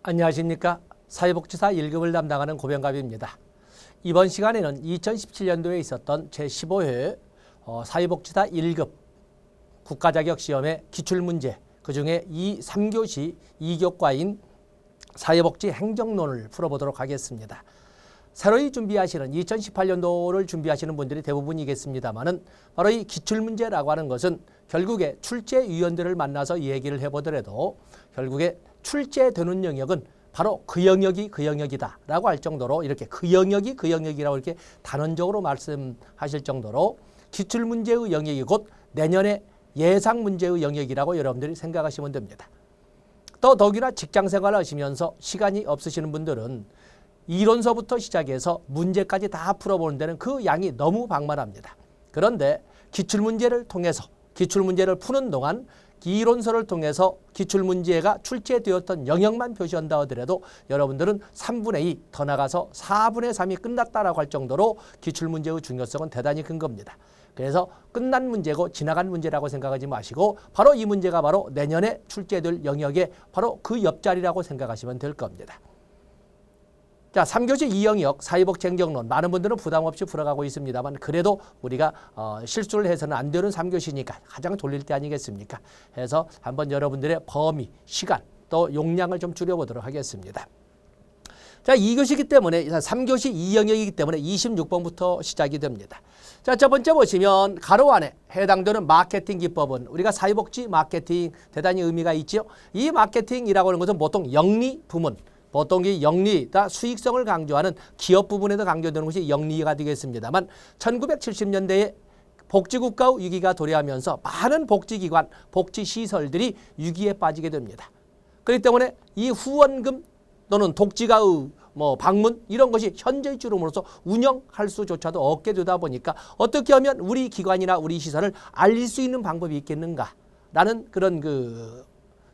안녕하십니까. 사회복지사 1급을 담당하는 고병갑입니다. 이번 시간에는 2017년도에 있었던 제15회 사회복지사 1급 국가자격시험의 기출문제, 그중에 3교시 2교과인 사회복지 행정론을 풀어보도록 하겠습니다. 새로이 준비하시는 2018년도를 준비하시는 분들이 대부분이겠습니다만은 바로 이 기출문제라고 하는 것은 결국에 출제위원들을 만나서 얘기를 해보더라도 결국에 출제되는 영역은 바로 그 영역이 그 영역이다 라고 할 정도로 이렇게 그 영역이 그 영역이라고 이렇게 단언적으로 말씀하실 정도로 기출문제의 영역이 곧 내년의 예상문제의 영역이라고 여러분들이 생각하시면 됩니다. 또 더욱이나 직장생활을 하시면서 시간이 없으시는 분들은 이론서부터 시작해서 문제까지 다 풀어보는 데는 그 양이 너무 방만합니다. 그런데 기출문제를 통해서 기출문제를 푸는 동안 이론서를 통해서 기출문제가 출제되었던 영역만 표시한다 하더라도 여러분들은 3분의 2, 더 나가서 4분의 3이 끝났다라고 할 정도로 기출문제의 중요성은 대단히 큰 겁니다. 그래서 끝난 문제고 지나간 문제라고 생각하지 마시고 바로 이 문제가 바로 내년에 출제될 영역의 바로 그 옆자리라고 생각하시면 될 겁니다. 자, 3교시 2영역 사회복지 행정론 많은 분들은 부담 없이 풀어가고 있습니다만 그래도 우리가 실수를 해서는 안 되는 3교시니까 가장 돌릴 때 아니겠습니까? 해서 한번 여러분들의 범위, 시간, 또 용량을 좀 줄여보도록 하겠습니다. 자, 2교시이기 때문에 3교시 2영역이기 때문에 26번부터 시작이 됩니다. 자, 첫 번째 보시면 가로 안에 해당되는 마케팅 기법은 우리가 사회복지 마케팅 대단히 의미가 있죠. 이 마케팅이라고 하는 것은 보통 영리 부문, 보통 이 영리다 수익성을 강조하는 기업 부분에도 강조되는 것이 영리가 되겠습니다만 1970년대에 복지국가의 위기가 도래하면서 많은 복지기관, 복지시설들이 위기에 빠지게 됩니다. 그렇기 때문에 이 후원금 또는 독지가의 방문 이런 것이 현재의 주름으로서 운영할 수조차도 없게 되다 보니까 어떻게 하면 우리 기관이나 우리 시설을 알릴 수 있는 방법이 있겠는가라는 그런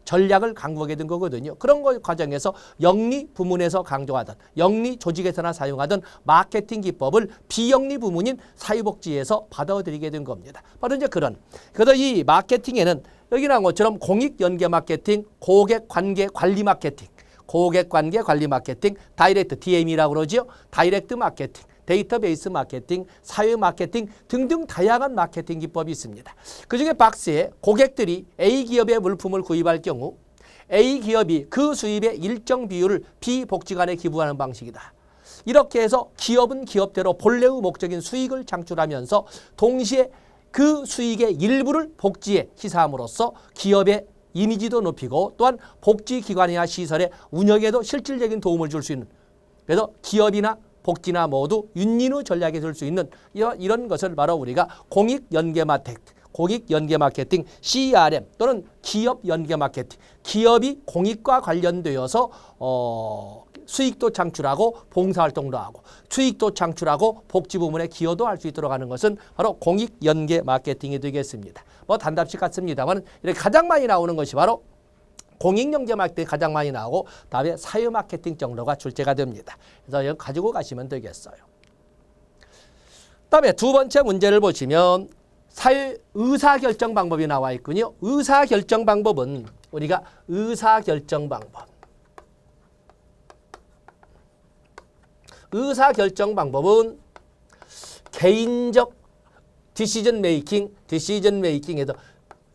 전략을 강구하게 된 거거든요. 그런 과정에서 영리 부문에서 강조하던 영리 조직에서나 사용하던 마케팅 기법을 비영리 부문인 사회복지에서 받아들이게 된 겁니다. 바로 이제 그래서 이 마케팅에는 여기 나온 것처럼 공익연계 마케팅, 고객관계 관리 마케팅, 고객관계 관리 마케팅, 다이렉트 DM이라고 그러죠. 다이렉트 마케팅, 데이터베이스 마케팅, 사회 마케팅 등등 다양한 마케팅 기법이 있습니다. 그중에 박스에 고객들이 A기업의 물품을 구입할 경우 A기업이 그 수입의 일정 비율을 B복지관에 기부하는 방식이다. 이렇게 해서 기업은 기업대로 본래의 목적인 수익을 창출하면서 동시에 그 수익의 일부를 복지에 희사함으로써 기업의 이미지도 높이고 또한 복지기관이나 시설의 운영에도 실질적인 도움을 줄 수 있는, 그래서 기업이나 복지나 모두 윈윈의 전략이 될 수 있는 이런 것을 바로 우리가 공익연계 마케팅, CRM 또는 기업연계 마케팅, 기업이 공익과 관련되어서 수익도 창출하고 봉사활동도 하고 수익도 창출하고 복지부문에 기여도 할 수 있도록 하는 것은 바로 공익연계 마케팅이 되겠습니다. 단답식 같습니다만 이렇게 가장 많이 나오는 것이 바로 공익연계 마케팅이 가장 많이 나오고 다음에 사회 마케팅 정도가 출제가 됩니다. 그래서 이거 가지고 가시면 되겠어요. 다음에 두 번째 문제를 보시면 사회 의사결정 방법이 나와 있군요. 의사결정 방법은 우리가 의사결정 방법은 개인적 디시전 메이킹에서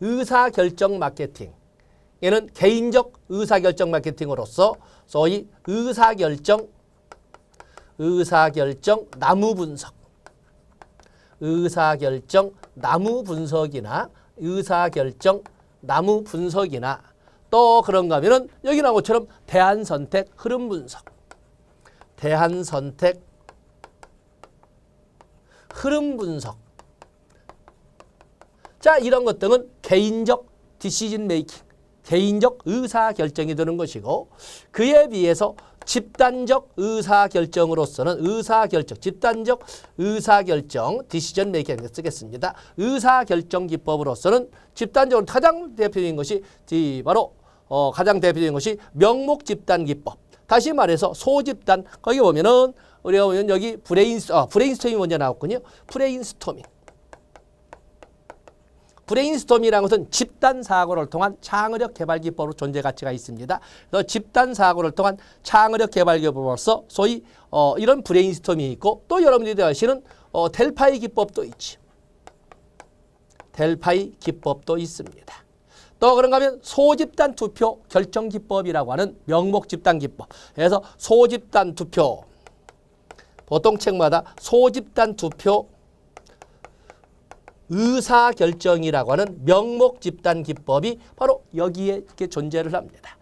의사결정 마케팅, 얘는 개인적 의사결정 마케팅으로서 소위 의사결정 나무 분석이나 또 그런가 하면은 여기 나온 것처럼 대안선택 흐름 분석, 자, 이런 것 등은 개인적 디시전 메이킹, 개인적 의사결정이 되는 것이고 그에 비해서 집단적 의사결정으로서는 집단적 의사결정 디시전 메이킹을 쓰겠습니다. 의사결정 기법으로서는 집단적으로 가장 대표적인 것이 바로 명목 집단 기법. 다시 말해서 소집단, 거기 보면은 우리가 보면 여기 브레인스토밍 먼저 나왔군요. 브레인스토밍이라는 것은 집단 사고를 통한 창의력 개발 기법으로 존재 가치가 있습니다. 그래서 집단 사고를 통한 창의력 개발 기법으로서 소위 이런 브레인스토밍이 있고 또 여러분들이 아시는 델파이 기법도 있지. 델파이 기법도 있습니다. 또 그런가 하면 소집단 투표 결정 기법이라고 하는 명목 집단 기법. 그래서 소집단 투표 보통 책마다 소집단 투표 의사결정이라고 하는 명목 집단 기법이 바로 여기에 이렇게 존재를 합니다.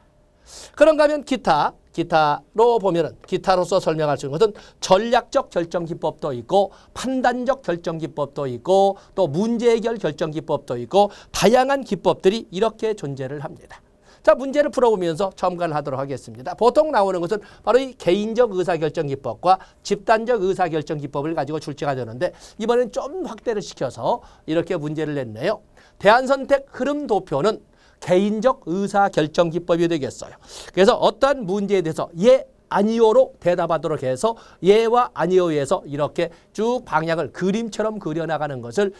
그런가 하면 기타로 보면은 기타로서 설명할 수 있는 것은 전략적 결정 기법도 있고 판단적 결정 기법도 있고 또 문제 해결 결정 기법도 있고 다양한 기법들이 이렇게 존재를 합니다. 자, 문제를 풀어보면서 첨가를 하도록 하겠습니다. 보통 나오는 것은 바로 이 개인적 의사결정 기법과 집단적 의사결정 기법을 가지고 출제가 되는데 이번엔 좀 확대를 시켜서 이렇게 문제를 냈네요. 대안선택 흐름 도표는 개인적 의사결정 기법이 되겠어요. 그래서 어떠한 문제에 대해서 예, 아니오로 대답하도록 해서 예와 아니오에서 이렇게 쭉 방향을 그림처럼 그려나가는 것을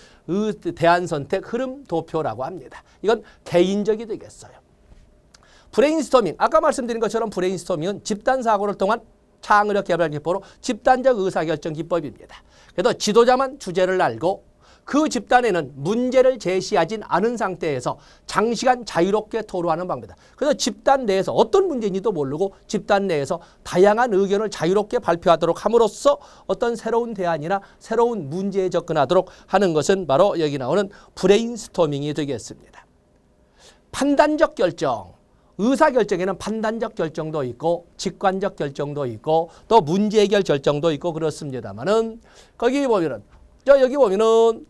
대안선택 흐름 도표라고 합니다. 이건 개인적이 되겠어요. 브레인스토밍, 아까 말씀드린 것처럼 브레인스토밍은 집단사고를 통한 창의력 개발 기법으로 집단적 의사결정 기법입니다. 그래서 지도자만 주제를 알고 그 집단에는 문제를 제시하진 않은 상태에서 장시간 자유롭게 토론하는 방법이다. 그래서 집단 내에서 어떤 문제인지도 모르고 집단 내에서 다양한 의견을 자유롭게 발표하도록 함으로써 어떤 새로운 대안이나 새로운 문제에 접근하도록 하는 것은 바로 여기 나오는 브레인스토밍이 되겠습니다. 판단적 결정. 의사결정에는 판단적 결정도 있고 직관적 결정도 있고 또 문제 해결 결정도 있고 그렇습니다만은 거기 보면은 여기 보면은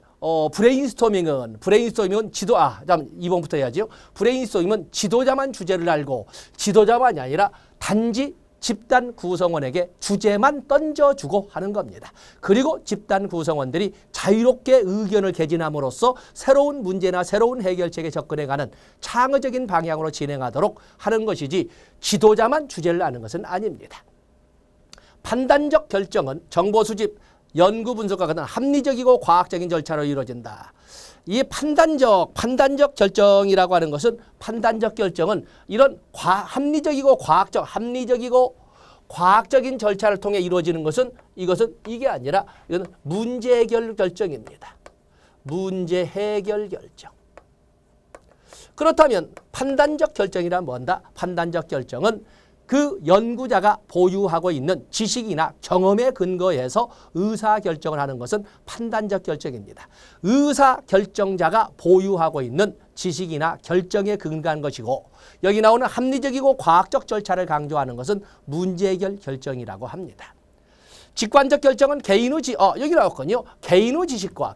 브레인스토밍은 2번부터 해야죠. 브레인스토밍은 지도자만 주제를 알고 지도자만이 아니라 단지 집단 구성원에게 주제만 던져주고 하는 겁니다. 그리고 집단 구성원들이 자유롭게 의견을 개진함으로써 새로운 문제나 새로운 해결책에 접근해가는 창의적인 방향으로 진행하도록 하는 것이지 지도자만 주제를 아는 것은 아닙니다. 판단적 결정은 정보 수집, 연구 분석과 같은 합리적이고 과학적인 절차로 이루어진다. 이 판단적 결정이라고 하는 것은 판단적 결정은 이런 합리적이고 과학적인 절차를 통해 이루어지는 것은 이게 아니라 이건 문제 해결 결정입니다. 문제 해결 결정. 그렇다면 판단적 결정이란 뭔가? 판단적 결정은 그 연구자가 보유하고 있는 지식이나 경험에 근거해서 의사결정을 하는 것은 판단적 결정입니다. 의사결정자가 보유하고 있는 지식이나 결정에 근거한 것이고 여기 나오는 합리적이고 과학적 절차를 강조하는 것은 문제해결 결정이라고 합니다. 직관적 결정은 여기 나왔거든요. 개인의 지식과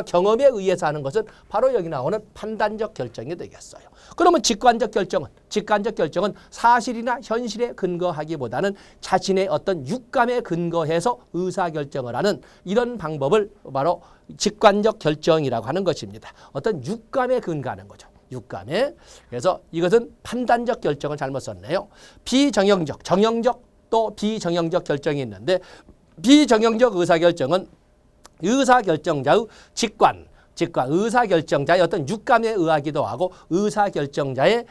경험에 의해서 하는 것은 바로 여기 나오는 판단적 결정이 되겠어요. 그러면 직관적 결정은 사실이나 현실에 근거하기보다는 자신의 어떤 육감에 근거해서 의사결정을 하는 이런 방법을 바로 직관적 결정이라고 하는 것입니다. 어떤 육감에 근거하는 거죠. 육감에. 그래서 이것은 판단적 결정을 잘못 썼네요. 정형적 또 비정형적 결정이 있는데 비정형적 의사결정은 의사결정자의 직관, 의사결정자의 어떤 육감에 의하기도 하고 의사결정자의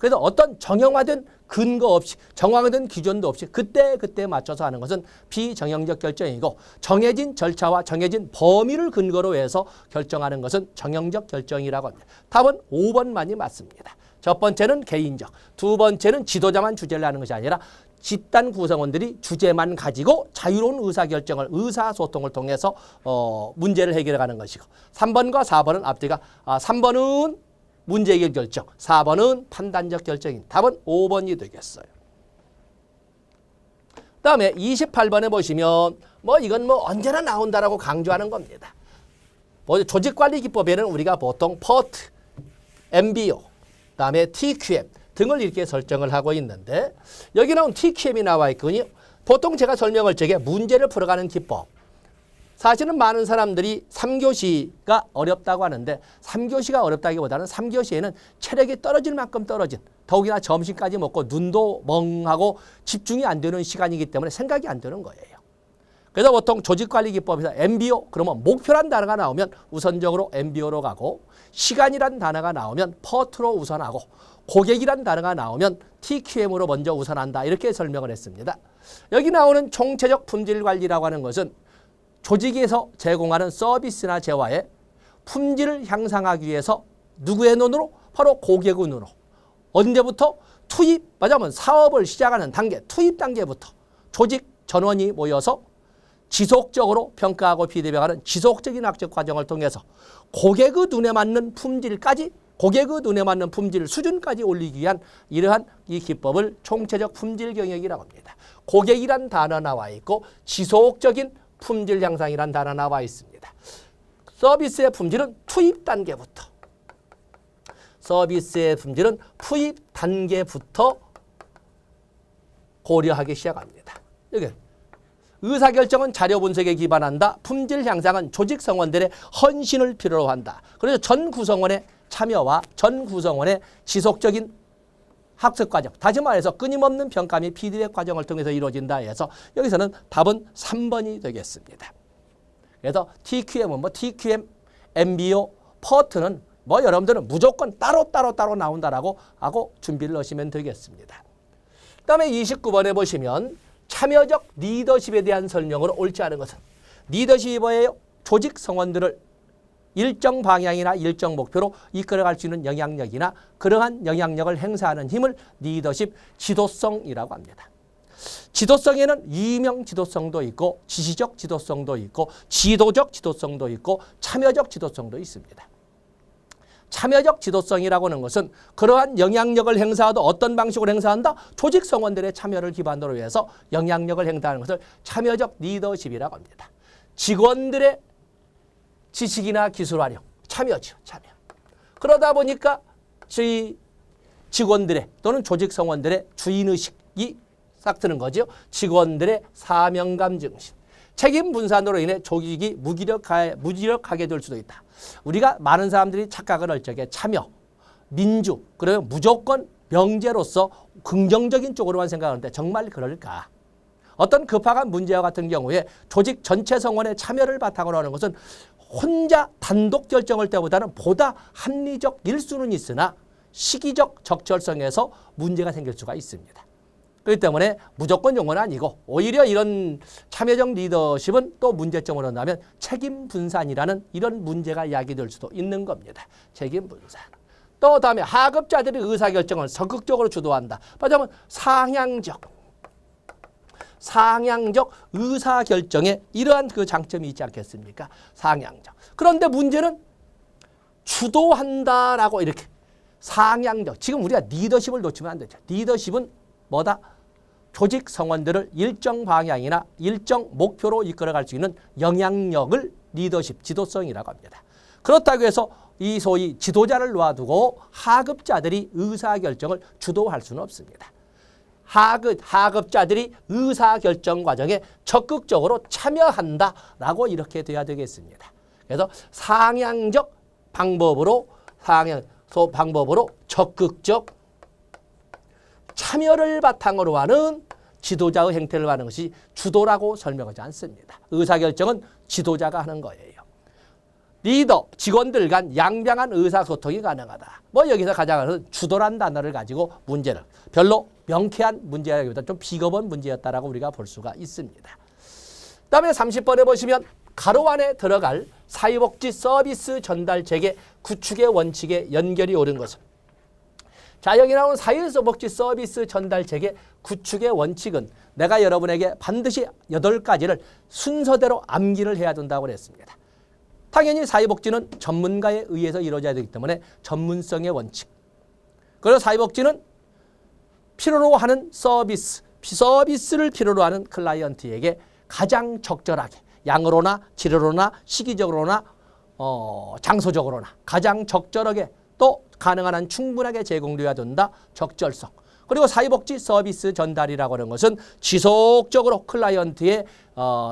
그래서 어떤 정형화된 근거 없이 정확한 기준도 없이 그때 맞춰서 하는 것은 비정형적 결정이고 정해진 절차와 정해진 범위를 근거로 해서 결정하는 것은 정형적 결정이라고 합니다. 답은 5번만이 맞습니다. 첫 번째는 개인적, 두 번째는 지도자만 주제를 하는 것이 아니라 집단 구성원들이 주제만 가지고 자유로운 의사결정을 의사소통을 통해서 문제를 해결해가는 것이고 3번과 4번은 앞뒤가 3번은 문제 해결 결정, 4번은 판단적 결정인 답은 5번이 되겠어요. 그다음에 28번에 보시면 이건 언제나 나온다라고 강조하는 겁니다. 조직관리 기법에는 우리가 보통 PERT, MBO, 그다음에 TQM 등을 이렇게 설정을 하고 있는데 여기 나온 TQM이 나와 있거든요. 보통 제가 설명할 적에 문제를 풀어가는 기법. 사실은 많은 사람들이 3교시가 어렵다고 하는데 3교시가 어렵다기보다는 3교시에는 체력이 떨어질 만큼 떨어진 더욱이나 점심까지 먹고 눈도 멍하고 집중이 안 되는 시간이기 때문에 생각이 안 되는 거예요. 그래서 보통 조직관리기법에서 MBO 그러면 목표란 단어가 나오면 우선적으로 MBO로 가고 시간이란 단어가 나오면 퍼트로 우선하고 고객이란 단어가 나오면 TQM으로 먼저 우선한다. 이렇게 설명을 했습니다. 여기 나오는 총체적 품질관리라고 하는 것은 조직에서 제공하는 서비스나 재화의 품질을 향상하기 위해서 누구의 눈으로? 바로 고객의 눈으로. 언제부터? 투입하자면 사업을 시작하는 단계, 투입 단계부터 조직 전원이 모여서 지속적으로 평가하고 피드백하는 지속적인 학습 과정을 통해서 고객의 눈에 맞는 품질까지 고객의 눈에 맞는 품질 수준까지 올리기 위한 이러한 이 기법을 총체적 품질 경영이라고 합니다. 고객이란 단어 나와 있고 지속적인 품질 향상이란 단어 나와 있습니다. 서비스의 품질은 투입 단계부터 고려하기 시작합니다. 여기 의사결정은 자료 분석에 기반한다. 품질 향상은 조직 성원들의 헌신을 필요로 한다. 그래서 전 구성원의 참여와 전 구성원의 지속적인 학습 과정, 다시 말해서 끊임없는 평가 및 피드백 과정을 통해서 이루어진다 해서 여기서는 답은 3번이 되겠습니다. 그래서 TQM은 TQM, MBO, 퍼트는 여러분들은 무조건 따로 나온다라고 하고 준비를 하시면 되겠습니다. 그 다음에 29번에 보시면 참여적 리더십에 대한 설명으로 옳지 않은 것은 리더십의 조직 성원들을 일정 방향이나 일정 목표로 이끌어갈 수 있는 영향력이나 그러한 영향력을 행사하는 힘을 리더십 지도성이라고 합니다. 지도성에는 이명 지도성도 있고 지시적 지도성도 있고 지도적 지도성도 있고 참여적 지도성도 있습니다. 참여적 지도성이라고 하는 것은 그러한 영향력을 행사하도 어떤 방식으로 행사한다? 조직 성원들의 참여를 기반으로 해서 영향력을 행사하는 것을 참여적 리더십이라고 합니다. 직원들의 지식이나 기술 활용, 참여죠. 참여. 그러다 보니까 저희 직원들의 또는 조직 성원들의 주인의식이 싹 트는 거죠. 직원들의 사명감 증신. 책임 분산으로 인해 조직이 무기력하게 될 수도 있다. 우리가 많은 사람들이 착각을 할 적에 참여, 민주, 그러면 무조건 명제로서 긍정적인 쪽으로만 생각하는데 정말 그럴까? 어떤 급박한 문제와 같은 경우에 조직 전체 성원의 참여를 바탕으로 하는 것은 혼자 단독 결정할 때보다는 보다 합리적일 수는 있으나 시기적 적절성에서 문제가 생길 수가 있습니다. 그렇기 때문에 무조건 용어는 아니고 오히려 이런 참여적 리더십은 또 문제점으로 한다면 책임 분산이라는 이런 문제가 야기될 수도 있는 겁니다. 책임 분산. 또 다음에 하급자들의 의사결정을 적극적으로 주도한다. 말하자면 상향적 의사결정에 이러한 그 장점이 있지 않겠습니까? 상향적. 그런데 문제는 주도한다라고 이렇게 상향적. 지금 우리가 리더십을 놓치면 안 되죠. 리더십은 뭐다? 조직 성원들을 일정 방향이나 일정 목표로 이끌어갈 수 있는 영향력을 리더십, 지도성이라고 합니다. 그렇다고 해서 이 소위 지도자를 놔두고 하급자들이 의사결정을 주도할 수는 없습니다. 하급자들이 의사결정 과정에 적극적으로 참여한다라고 이렇게 돼야 되겠습니다. 그래서 상향적 방법으로 적극적 참여를 바탕으로 하는 지도자의 행태를 하는 것이 주도라고 설명하지 않습니다. 의사결정은 지도자가 하는 거예요. 리더, 직원들 간 양방한 의사소통이 가능하다. 여기서 가장 주도란 단어를 가지고 문제를 별로 명쾌한 문제라기보다 좀 비겁한 문제였다라고 우리가 볼 수가 있습니다. 그다음에 30번에 보시면 가로 안에 들어갈 사회복지 서비스 전달 체계 구축의 원칙에 연결이 옳은 것은 자, 여기 나온 사회복지 서비스 전달 체계 구축의 원칙은 내가 여러분에게 반드시 8가지를 순서대로 암기를 해야 된다고 그랬습니다. 당연히 사회복지는 전문가에 의해서 이루어져야 되기 때문에 전문성의 원칙. 그리고 사회복지는 필요로 하는 서비스를 필요로 하는 클라이언트에게 가장 적절하게 양으로나 질으로나 시기적으로나 장소적으로나 가장 적절하게 또 가능한 한 충분하게 제공되어야 된다. 적절성. 그리고 사회복지 서비스 전달이라고 하는 것은 지속적으로 클라이언트의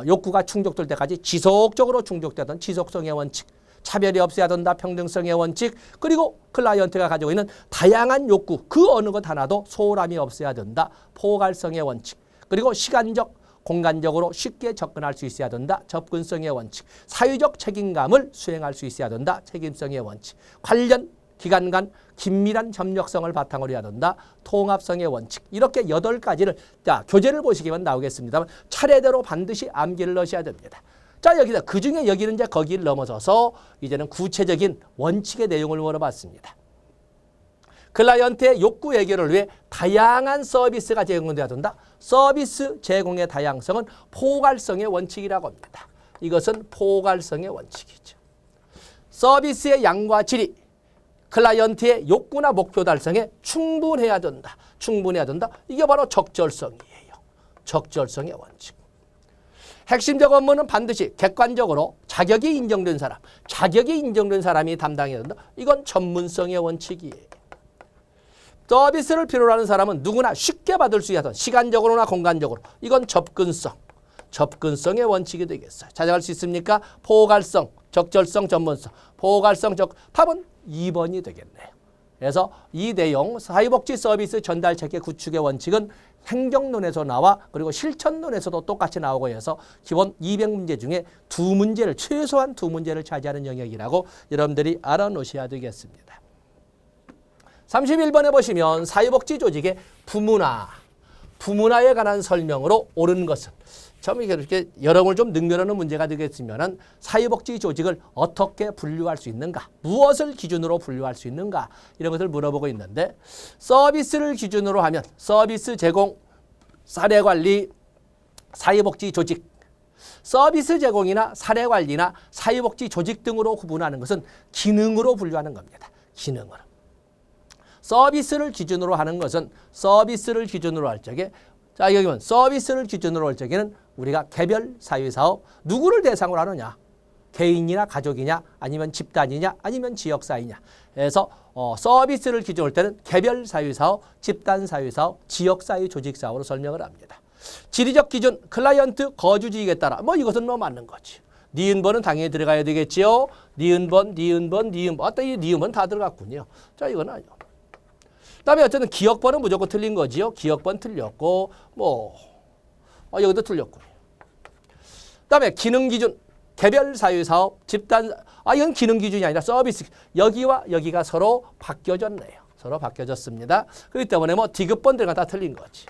욕구가 충족될 때까지 지속적으로 충족되던 지속성의 원칙, 차별이 없어야 된다. 평등성의 원칙, 그리고 클라이언트가 가지고 있는 다양한 욕구, 그 어느 것 하나도 소홀함이 없어야 된다. 포괄성의 원칙, 그리고 시간적 공간적으로 쉽게 접근할 수 있어야 된다. 접근성의 원칙. 사회적 책임감을 수행할 수 있어야 된다. 책임성의 원칙. 관련 기관 간 긴밀한 협력성을 바탕으로 해야 된다. 통합성의 원칙. 이렇게 8가지를 자, 교재를 보시기만 나오겠습니다만 차례대로 반드시 암기를 넣으셔야 됩니다. 자, 여기다 그중에 여기는 이제 거기를 넘어서서 이제는 구체적인 원칙의 내용을 물어봤습니다. 클라이언트의 욕구 해결을 위해 다양한 서비스가 제공돼야 된다. 서비스 제공의 다양성은 포괄성의 원칙이라고 합니다. 이것은 포괄성의 원칙이죠. 서비스의 양과 질이 클라이언트의 욕구나 목표 달성에 충분해야 된다. 충분해야 된다. 이게 바로 적절성이에요. 적절성의 원칙. 핵심적 업무는 반드시 객관적으로 자격이 인정된 사람이 담당해야 된다. 이건 전문성의 원칙이에요. 서비스를 필요로 하는 사람은 누구나 쉽게 받을 수 있는 시간적으로나 공간적으로. 이건 접근성의 원칙이 되겠어요. 찾아갈 수 있습니까? 포괄성, 적절성, 전문성. 포괄성, 답은 2번이 되겠네요. 그래서 이 내용 사회복지 서비스 전달 체계 구축의 원칙은 행정론에서 나와 그리고 실천론에서도 똑같이 나오고 해서 기본 200문제 중에 최소한 2문제를 차지하는 영역이라고 여러분들이 알아놓으셔야 되겠습니다. 31번에 보시면 사회복지 조직의 부문화에 관한 설명으로 옳은 것은 참 이렇게 여러분을 좀 능멸하는 문제가 되겠으면 사회복지 조직을 어떻게 분류할 수 있는가, 무엇을 기준으로 분류할 수 있는가 이런 것을 물어보고 있는데 서비스를 기준으로 하면 서비스 제공, 사례관리, 사회복지 조직, 서비스 제공이나 사례관리나 사회복지 조직 등으로 구분하는 것은 기능으로 분류하는 겁니다. 기능으로. 서비스를 기준으로 하는 것은 서비스를 기준으로 할 적에 자 여기 보면 서비스를 기준으로 할 적에는 우리가 개별 사회사업 누구를 대상으로 하느냐 개인이나 가족이냐 아니면 집단이냐 아니면 지역사회냐 그래서 서비스를 기준으로 할 때는 개별 사회사업, 집단 사회사업, 지역사회 조직사업으로 설명을 합니다. 지리적 기준 클라이언트 거주지역에 따라 이것은 맞는 거지. 니은번은 당연히 들어가야 되겠지요. 니은번. 어떤 이 니은번 다 들어갔군요. 자 이건 아니요. 그다음에 어쨌든 기억번은 무조건 틀린 거지요. 기억번 틀렸고 여기도 틀렸고요. 그다음에 기능 기준 개별 사회사업 집단 이건 기능 기준이 아니라 서비스 여기와 여기가 서로 바뀌어졌네요. 서로 바뀌어졌습니다. 그렇기 때문에 디귿번 들어가 다 틀린 거지.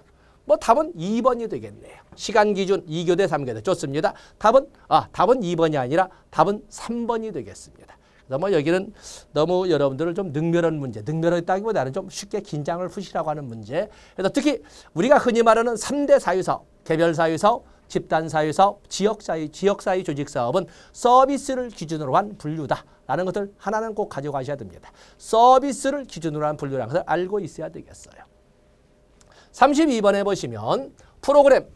답은 2번이 되겠네요. 시간 기준 2교대 3교대 좋습니다. 답은 2번이 아니라 답은 3번이 되겠습니다. 그래서 여기는 너무 여러분들을 좀 능멸한 문제, 능멸했다기보다는 좀 쉽게 긴장을 푸시라고 하는 문제. 그래서 특히 우리가 흔히 말하는 3대 사회사업, 개별 사회사업, 집단 사회사업, 지역사회 조직사업은 서비스를 기준으로 한 분류다라는 것을 하나는 꼭 가져가셔야 됩니다. 서비스를 기준으로 한 분류라는 것을 알고 있어야 되겠어요. 32번에 보시면 프로그램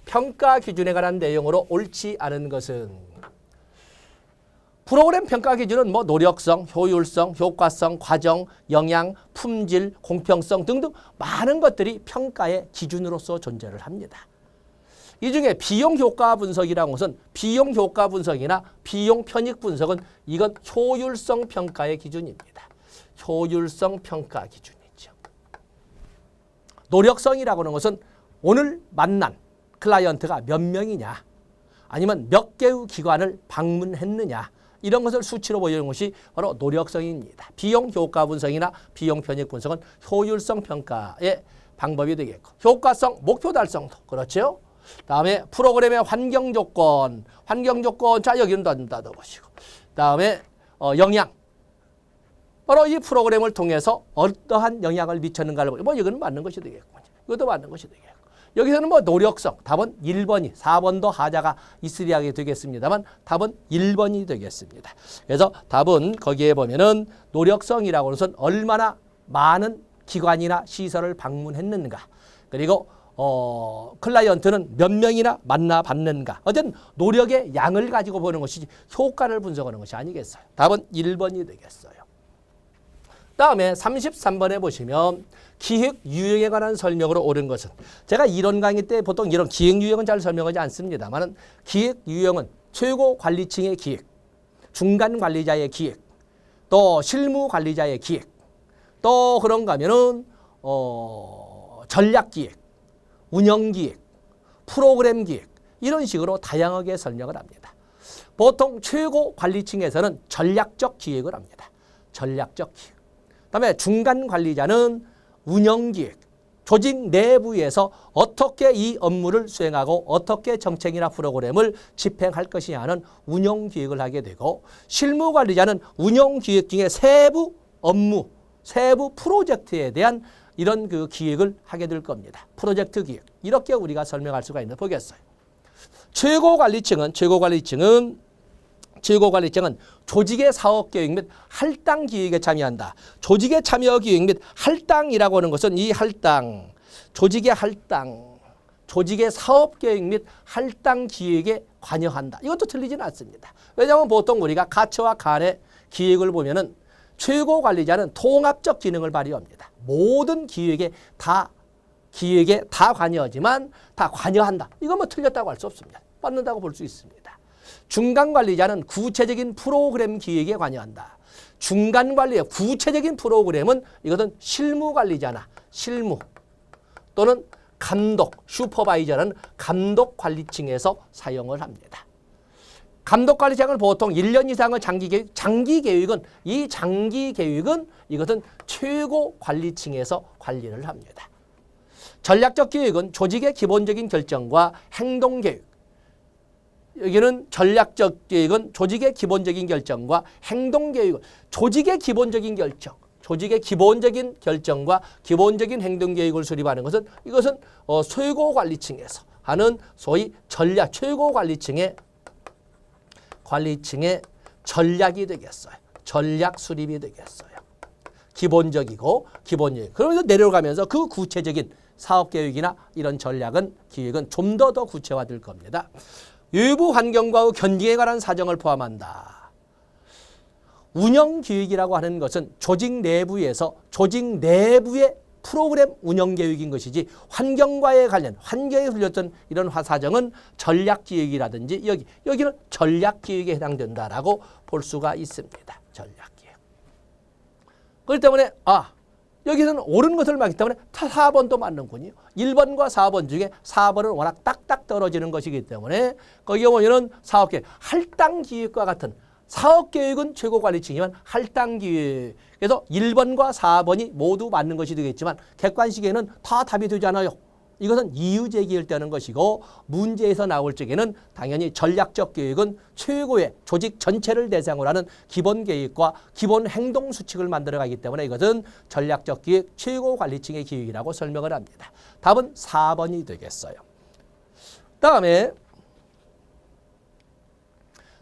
평가 기준에 관한 내용으로 옳지 않은 것은 프로그램 평가 기준은 노력성, 효율성, 효과성, 과정, 영양, 품질, 공평성 등등 많은 것들이 평가의 기준으로서 존재를 합니다. 이 중에 비용 효과 분석이라는 것은 비용 효과 분석이나 비용 편익 분석은 이건 효율성 평가의 기준입니다. 효율성 평가 기준이죠. 노력성이라고 하는 것은 오늘 만난 클라이언트가 몇 명이냐 아니면 몇 개의 기관을 방문했느냐 이런 것을 수치로 보여주는 것이 바로 노력성입니다. 비용 효과 분석이나 비용 편익 분석은 효율성 평가의 방법이 되겠고 효과성, 목표 달성도 그렇죠. 다음에 프로그램의 환경 조건 자 여기는 닫아보시고 다음에 영향 바로 이 프로그램을 통해서 어떠한 영향을 미쳤는가를 보고 이거는 맞는 것이 되겠군요. 이것도 맞는 것이 되겠고 여기서는 노력성 답은 1번이 4번도 하자가 있으리야 되겠습니다만 답은 1번이 되겠습니다. 그래서 답은 거기에 보면은 노력성이라고 하는 것은 얼마나 많은 기관이나 시설을 방문했는가 그리고 클라이언트는 몇 명이나 만나봤는가 어쨌든 노력의 양을 가지고 보는 것이지 효과를 분석하는 것이 아니겠어요. 답은 1번이 되겠어요. 다음에 33번에 보시면 기획 유형에 관한 설명으로 옳은 것은 제가 이론 강의 때 보통 이런 기획 유형은 잘 설명하지 않습니다만 기획 유형은 최고 관리층의 기획, 중간 관리자의 기획, 또 실무 관리자의 기획, 또 그런가 하면은 전략 기획, 운영 기획 프로그램 기획 이런 식으로 다양하게 설명을 합니다. 보통 최고 관리층에서는 전략적 기획을 합니다. 전략적 기획. 그다음에 중간 관리자는 운영 기획. 조직 내부에서 어떻게 이 업무를 수행하고 어떻게 정책이나 프로그램을 집행할 것이냐는 운영 기획을 하게 되고 실무 관리자는 운영 기획 중에 세부 업무, 세부 프로젝트에 대한 이런 그 기획을 하게 될 겁니다. 프로젝트 기획. 이렇게 우리가 설명할 수가 있는 보겠어요. 최고 관리층은 조직의 사업 계획 및 할당 기획에 참여한다. 조직의 참여 기획 및 할당이라고 하는 것은 이 할당, 조직의 할당, 조직의 사업 계획 및 할당 기획에 관여한다. 이것도 틀리지는 않습니다. 왜냐하면 보통 우리가 가처와 간의 기획을 보면은 최고 관리자는 통합적 기능을 발휘합니다. 모든 기획에 다 관여하지만 다 관여한다. 이건 뭐 틀렸다고 할 수 없습니다. 맞는다고 볼 수 있습니다. 중간 관리자는 구체적인 프로그램 기획에 관여한다. 중간 관리의 구체적인 프로그램은 이것은 실무 관리자나 실무 또는 감독, 슈퍼바이저는 감독 관리층에서 사용을 합니다. 감독 관리층은 보통 1년 이상의 장기 계획은 이것은 최고 관리층에서 관리를 합니다. 전략적 계획은 조직의 기본적인 결정과 행동 계획. 여기는 전략적 계획은 조직의 기본적인 결정과 행동 계획을 조직의 기본적인 결정과 기본적인 행동 계획을 수립하는 것은 이것은 최고 관리층에서 하는 소위 전략 최고 관리층의 전략이 되겠어요. 전략 수립이 되겠어요. 기본적이고 그러면서 내려가면서 그 구체적인 사업 계획이나 이런 전략은 기획은 좀 더 구체화될 겁니다. 외부 환경과의 견딩에 관한 사정을 포함한다. 운영 기획이라고 하는 것은 조직 내부의 프로그램 운영 계획인 것이지 환경과의 관련, 환경에 흘렸던 이런 사정은 전략 기획이라든지 여기는 전략 기획에 해당된다라고 볼 수가 있습니다. 전략 기획. 그렇기 때문에 여기서는 옳은 것을 맞기 때문에 4번도 맞는군요. 1번과 4번 중에 4번은 워낙 딱딱 떨어지는 것이기 때문에 거기에 보면은 사업계획, 할당기획과 같은 사업계획은 최고관리층이지만 할당기획. 그래서 1번과 4번이 모두 맞는 것이 되겠지만 객관식에는 다 답이 되지 않아요. 이것은 이유 제기할 때는 것이고 문제에서 나올 적에는 당연히 전략적 계획은 최고의 조직 전체를 대상으로 하는 기본 계획과 기본 행동 수칙을 만들어가기 때문에 이것은 전략적 계획 최고 관리층의 계획이라고 설명을 합니다. 답은 4번이 되겠어요. 다음에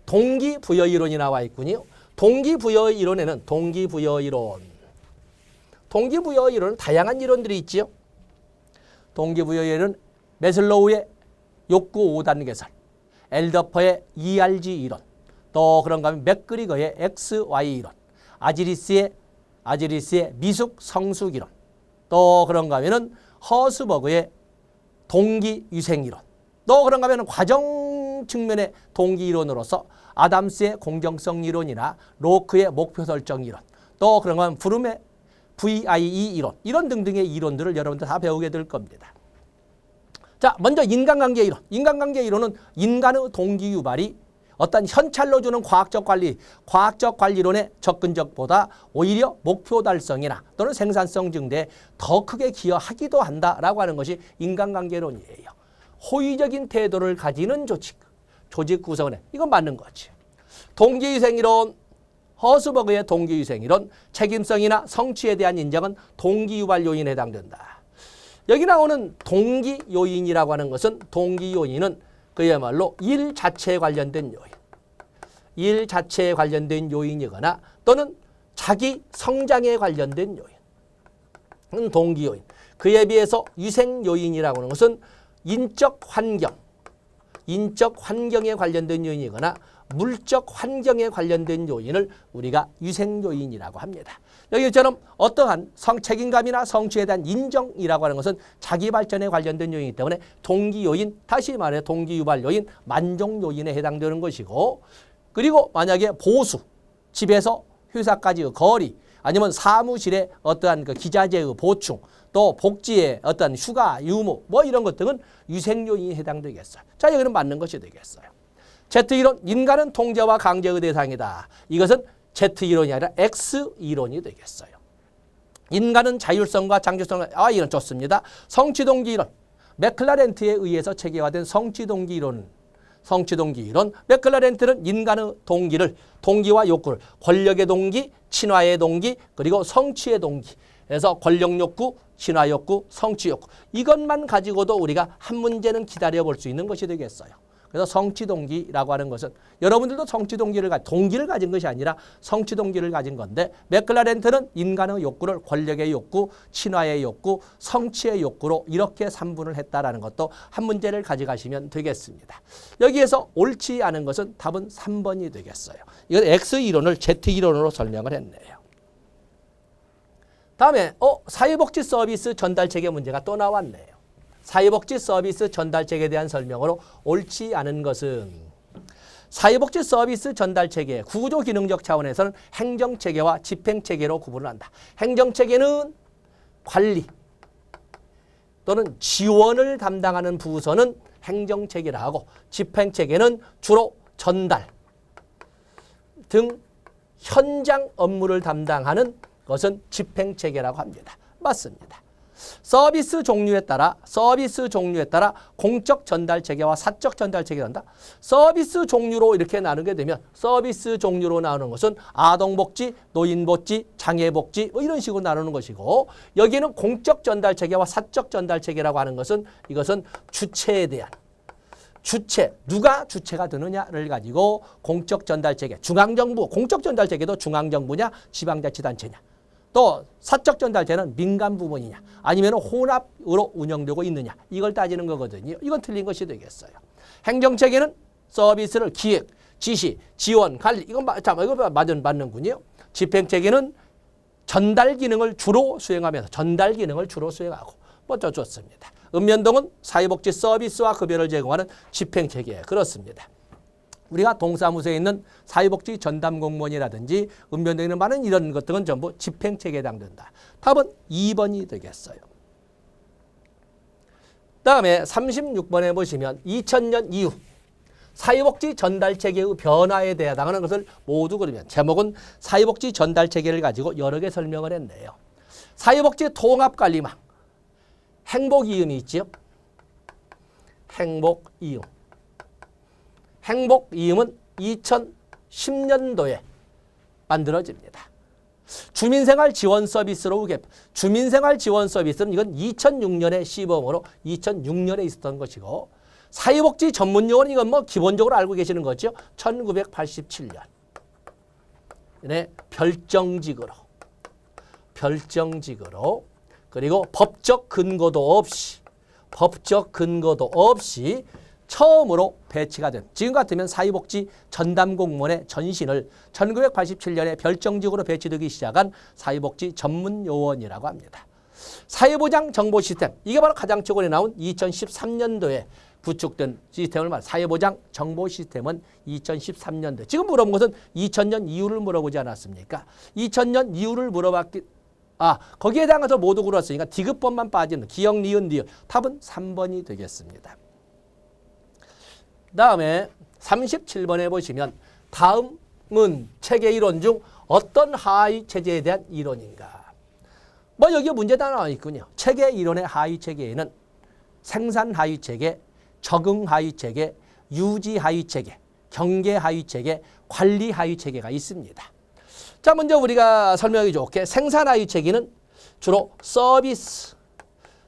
동기부여 이론이 나와 있군요. 동기부여 이론에는 동기부여 이론은 다양한 이론들이 있지요. 동기부여에는 매슬로우의 욕구 5단 개설, 엘더퍼의 ERG 이론, 또 그런가 하면 맥그리거의 XY 이론, 아지리스의 미숙 성숙 이론, 또 그런가 하면은 허스버그의 동기 유생 이론, 또 그런가 하면은 과정 측면의 동기 이론으로서 아담스의 공정성 이론이나 로크의 목표 설정 이론, 또 그런가 하면 브룸의 VIE 이론, 이런 등등의 이론들을 여러분들 다 배우게 될 겁니다. 자, 먼저 인간관계 이론. 인간관계 이론은 인간의 동기 유발이 어떤 현찰로 주는 과학적 관리론의 접근적보다 오히려 목표 달성이나 또는 생산성 증대에 더 크게 기여하기도 한다라고 하는 것이 인간관계론이에요. 호의적인 태도를 가지는 조직 구성원에 이건 맞는 거지. 동기유생 이론, 허스버그의 동기유생 이론, 책임성이나 성취에 대한 인정은 동기유발 요인에 해당된다. 여기 나오는 동기요인이라고 하는 것은 동기요인은 그야말로 일 자체에 관련된 요인이거나 또는 자기 성장에 관련된 요인. 동기요인. 그에 비해서 유생요인이라고 하는 것은 인적 환경에 관련된 요인이거나 물적 환경에 관련된 요인을 우리가 유생요인이라고 합니다. 여기처럼 어떠한 책임감이나 성취에 대한 인정이라고 하는 것은 자기 발전에 관련된 요인이기 때문에 동기요인, 다시 말해 동기유발 요인, 만족 요인에 해당되는 것이고, 그리고 만약에 보수, 집에서 회사까지의 거리, 아니면 사무실의 어떠한 그 기자재의 보충, 또 복지의 어떤 휴가, 유무 뭐 이런 것 등은 위생요인이 해당되겠어요. 자, 여기는 맞는 것이 되겠어요. Z이론, 인간은 통제와 강제의 대상이다. 이것은 Z이론이 아니라 X이론이 되겠어요. 인간은 자율성과 창조성, 이런 좋습니다. 성취동기 이론, 맥클라렌트에 의해서 체계화된 성취동기 이론. 맥클라렌트는 인간의 동기를, 동기와 욕구를, 권력의 동기, 친화의 동기, 그리고 성취의 동기. 그래서 권력 욕구, 친화 욕구, 성취 욕구. 이것만 가지고도 우리가 한 문제는 기다려볼 수 있는 것이 되겠어요. 그래서 성취동기라고 하는 것은 여러분들도 동기를 가진 것이 아니라 성취동기를 가진 건데, 맥클라렌트는 인간의 욕구를 권력의 욕구, 친화의 욕구, 성취의 욕구로 이렇게 3분을 했다라는 것도 한 문제를 가져가시면 되겠습니다. 여기에서 옳지 않은 것은 답은 3번이 되겠어요. 이건 X이론을 Z이론으로 설명을 했네요. 다음에 사회복지 서비스 전달체계 문제가 또 나왔네요. 사회복지 서비스 전달체계에 대한 설명으로 옳지 않은 것은 사회복지 서비스 전달체계 구조 기능적 차원에서는 행정체계와 집행체계로 구분을 한다. 행정체계는 관리 또는 지원을 담당하는 부서는 행정체계라 하고, 집행체계는 주로 전달 등 현장 업무를 담당하는 것은 집행체계라고 합니다. 맞습니다. 서비스 종류에 따라 공적 전달 체계와 사적 전달 체계가 한다. 서비스 종류로 이렇게 나누게 되면 서비스 종류로 나누는 것은 아동복지, 노인복지, 장애복지 뭐 이런 식으로 나누는 것이고, 여기는 공적 전달 체계와 사적 전달 체계라고 하는 것은 이것은 주체에 대한 누가 주체가 되느냐를 가지고 공적 전달 체계, 중앙정부, 공적 전달 체계도 중앙정부냐 지방자치단체냐, 또 사적 전달체는 민간 부문이냐 아니면 혼합으로 운영되고 있느냐, 이걸 따지는 거거든요. 이건 틀린 것이 되겠어요. 행정체계는 서비스를 기획, 지시, 지원, 관리, 이거 맞는군요. 집행체계는 전달 기능을 주로 수행하고 좋습니다. 읍면동은 사회복지 서비스와 급여를 제공하는 집행체계, 그렇습니다. 우리가 동사무소에 있는 사회복지 전담공무원이라든지 읍면동에 있는 많은 이런 것들은 전부 집행체계에 해당된다. 답은 2번이 되겠어요. 다음에 36번에 보시면 2000년 이후 사회복지 전달체계의 변화에 해당하는 것을 모두 그리면, 제목은 사회복지 전달체계를 가지고 여러 개 설명을 했네요. 사회복지 통합관리망, 행복이음이 있죠. 행복이음은 2010년도에 만들어집니다. 주민생활 지원 서비스로 주민생활 지원 서비스는 이건 2006년에 시범으로 2006년에 있었던 것이고, 사회복지 전문용어는 이건 뭐 기본적으로 알고 계시는 거죠. 1987년 별정직으로 그리고 법적 근거도 없이 처음으로 배치가 된, 지금 같으면 사회복지 전담공무원의 전신을 1987년에 별정직으로 배치되기 시작한 사회복지 전문요원이라고 합니다. 사회보장 정보시스템, 이게 바로 가장 최근에 나온 2013년도에 구축된 시스템을 말합니다. 사회보장 정보시스템은 2013년도. 지금 물어본 것은 2000년 이후를 물어보지 않았습니까? 2000년 이후를 물어봤기, 거기에 대해서 모두 그렇으니까 디귿번만 빠지는 기역, 니은, 답은 3번이 되겠습니다. 다음에 37번에 보시면 다음은 체계 이론 중 어떤 하위 체제에 대한 이론인가? 뭐 여기 문제 다 나와 있군요. 체계 이론의 하위 체계에는 생산 하위 체계, 적응 하위 체계, 유지 하위 체계, 경계 하위 체계, 관리 하위 체계가 있습니다. 자, 먼저 우리가 설명하기 좋게 생산 하위 체계는 주로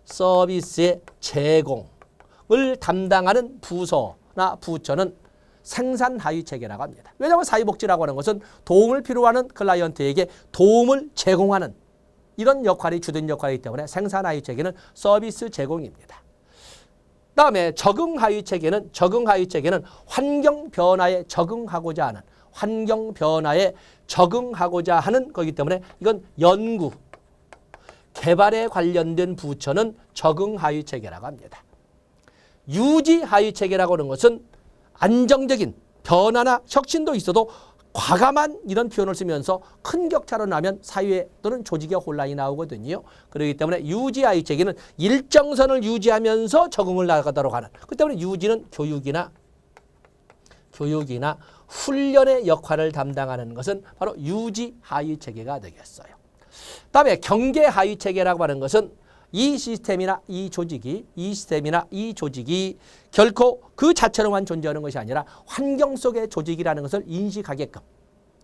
서비스의 제공을 담당하는 부서나 부처는 생산 하위 체계라고 합니다. 왜냐하면 사회복지라고 하는 것은 도움을 필요하는 클라이언트에게 도움을 제공하는 이런 역할이 주된 역할이기 때문에 생산 하위 체계는 서비스 제공입니다. 다음에 적응 하위 체계는 환경 변화에 적응하고자 하는 거기 때문에 이건 연구, 개발에 관련된 부처는 적응 하위 체계라고 합니다. 유지 하위 체계라고 하는 것은 안정적인 변화나 혁신도 있어도 과감한 이런 표현을 쓰면서 큰 격차로 나면 사회 또는 조직의 혼란이 나오거든요. 그렇기 때문에 유지하위 체계는 일정선을 유지하면서 적응을 나가도록 하는, 그 때문에 유지는 교육이나 훈련의 역할을 담당하는 것은 바로 유지하위 체계가 되겠어요. 다음에 경계하위 체계라고 하는 것은 이 시스템이나 이 조직이 결코 그 자체로만 존재하는 것이 아니라 환경 속의 조직이라는 것을 인식하게끔,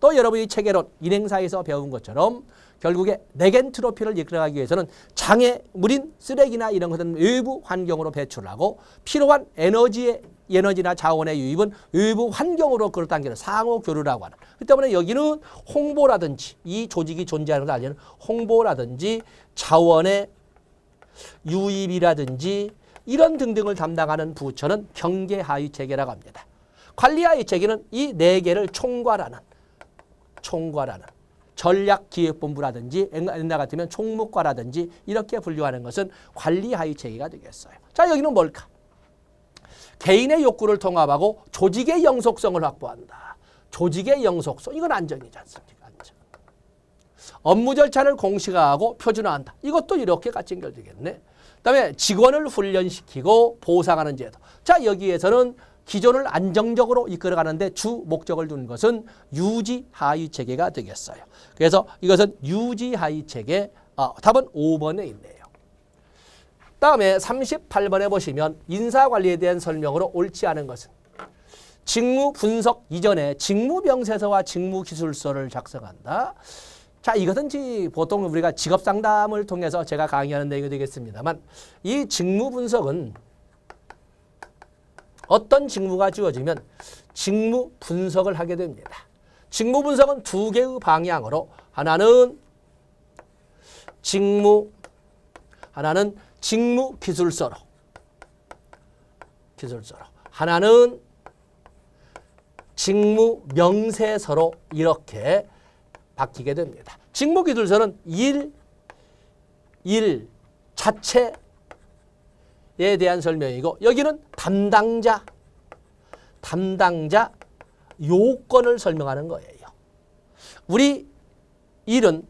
또 여러분이 체계론 인행사에서 배운 것처럼 결국에 네겐트로피를 이끌어가기 위해서는 장애물인 쓰레기나 이런 것은 외부 환경으로 배출하고 필요한 에너지나 자원의 유입은 외부 환경으로 끌어당기는 상호 교류라고 하는. 그 때문에 여기는 홍보라든지 이 조직이 존재하는 것을 알리는 홍보라든지 자원의 유입이라든지 이런 등등을 담당하는 부처는 경계하위 체계라고 합니다. 관리하위 체계는 이 네 개를 총괄하는 전략기획본부라든지 옛날 같으면 총무과라든지 이렇게 분류하는 것은 관리하위 체계가 되겠어요. 자, 여기는 뭘까? 개인의 욕구를 통합하고 조직의 영속성을 확보한다. 조직의 영속성, 이건 안정이지 않습니까? 안정. 업무 절차를 공시화하고 표준화한다. 이것도 이렇게 같이 연결되겠네. 그다음에 직원을 훈련시키고 보상하는 제도. 자, 여기에서는 기존을 안정적으로 이끌어가는데 주 목적을 두는 것은 유지하위 체계가 되겠어요. 그래서 이것은 유지하위 체계, 답은 5번에 있네요. 다음에 38번에 보시면 인사관리에 대한 설명으로 옳지 않은 것은 직무 분석 이전에 직무명세서와 직무기술서를 작성한다. 자, 이것은 보통 우리가 직업상담을 통해서 제가 강의하는 내용이 되겠습니다만, 이 직무 분석은 어떤 직무가 주어지면 직무 분석을 하게 됩니다. 직무 분석은 두 개의 방향으로, 하나는 직무 기술서로, 하나는 직무 명세서로 이렇게 바뀌게 됩니다. 직무 기술서는 일 자체에 대한 설명이고, 여기는 담당자 요건을 설명하는 거예요. 우리 일은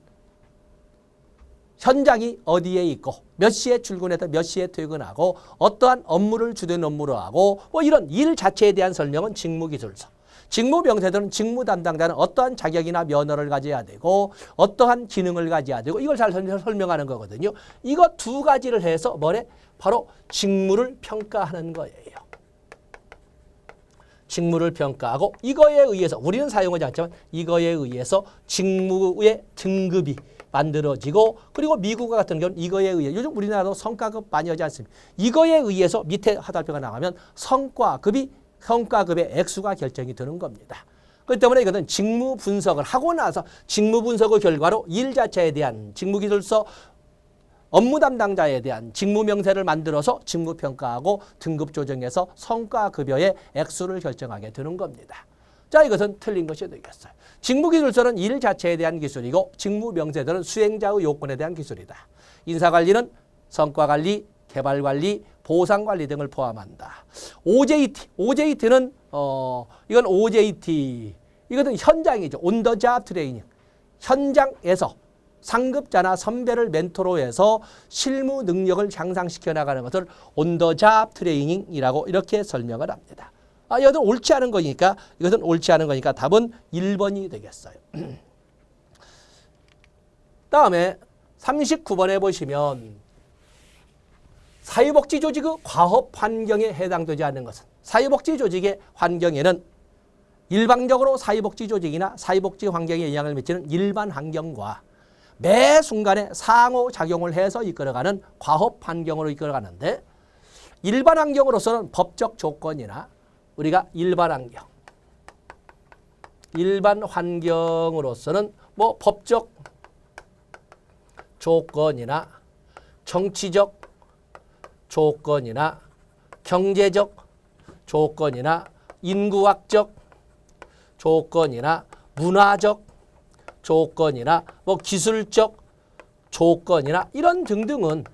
현장이 어디에 있고 몇 시에 출근해서 몇 시에 퇴근하고 어떠한 업무를 주된 업무로 하고 이런 일 자체에 대한 설명은 직무기술서. 직무명세서는 직무 담당자는 어떠한 자격이나 면허를 가져야 되고 어떠한 기능을 가져야 되고 이걸 잘 설명하는 거거든요. 이거 두 가지를 해서 바로 직무를 평가하는 거예요. 직무를 평가하고 이거에 의해서, 우리는 사용하지 않지만 이거에 의해서 직무의 등급이 만들어지고, 그리고 미국 같은 경우는 이거에 의해, 요즘 우리나라도 성과급 많이 하지 않습니까? 이거에 의해서 밑에 하달표가 나가면 성과급의 액수가 결정이 되는 겁니다. 그렇기 때문에 이것은 직무 분석을 하고 나서 직무 분석의 결과로 일 자체에 대한 직무기술서, 업무 담당자에 대한 직무 명세를 만들어서 직무 평가하고 등급 조정해서 성과급여의 액수를 결정하게 되는 겁니다. 자, 이것은 틀린 것이 되겠어요. 직무기술서는 일 자체에 대한 기술이고 직무 명세서는 수행자의 요건에 대한 기술이다. 인사관리는 성과관리, 개발관리, 보상관리 등을 포함한다. OJT는 이건 OJT, 이것은 현장이죠. On the job training. 현장에서 상급자나 선배를 멘토로 해서 실무 능력을 향상시켜 나가는 것을 on the job training이라고 이렇게 설명을 합니다. 이것은 옳지 않은 거니까, 답은 1번이 되겠어요. 다음에 39번에 보시면 사회복지조직의 과업 환경에 해당되지 않는 것은, 사회복지조직의 환경에는 일방적으로 사회복지조직이나 사회복지 환경에 영향을 미치는 일반 환경과 매 순간에 상호작용을 해서 이끌어가는 과업 환경으로 이끌어가는데, 일반 환경으로서는 법적 조건이나 우리가 일반 환경으로서는 법적 조건이나 정치적 조건이나 경제적 조건이나 인구학적 조건이나 문화적 조건이나 기술적 조건이나 이런 등등은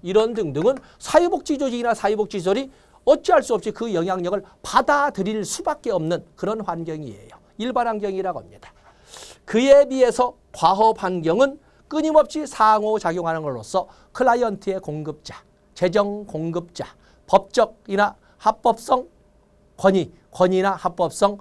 사회복지조직이나 사회복지시설이 어찌할 수 없이 그 영향력을 받아들일 수밖에 없는 그런 환경이에요. 일반 환경이라고 합니다. 그에 비해서 과업 환경은 끊임없이 상호작용하는 것으로서 클라이언트의 공급자, 재정 공급자, 법적이나 합법성 권위나 합법성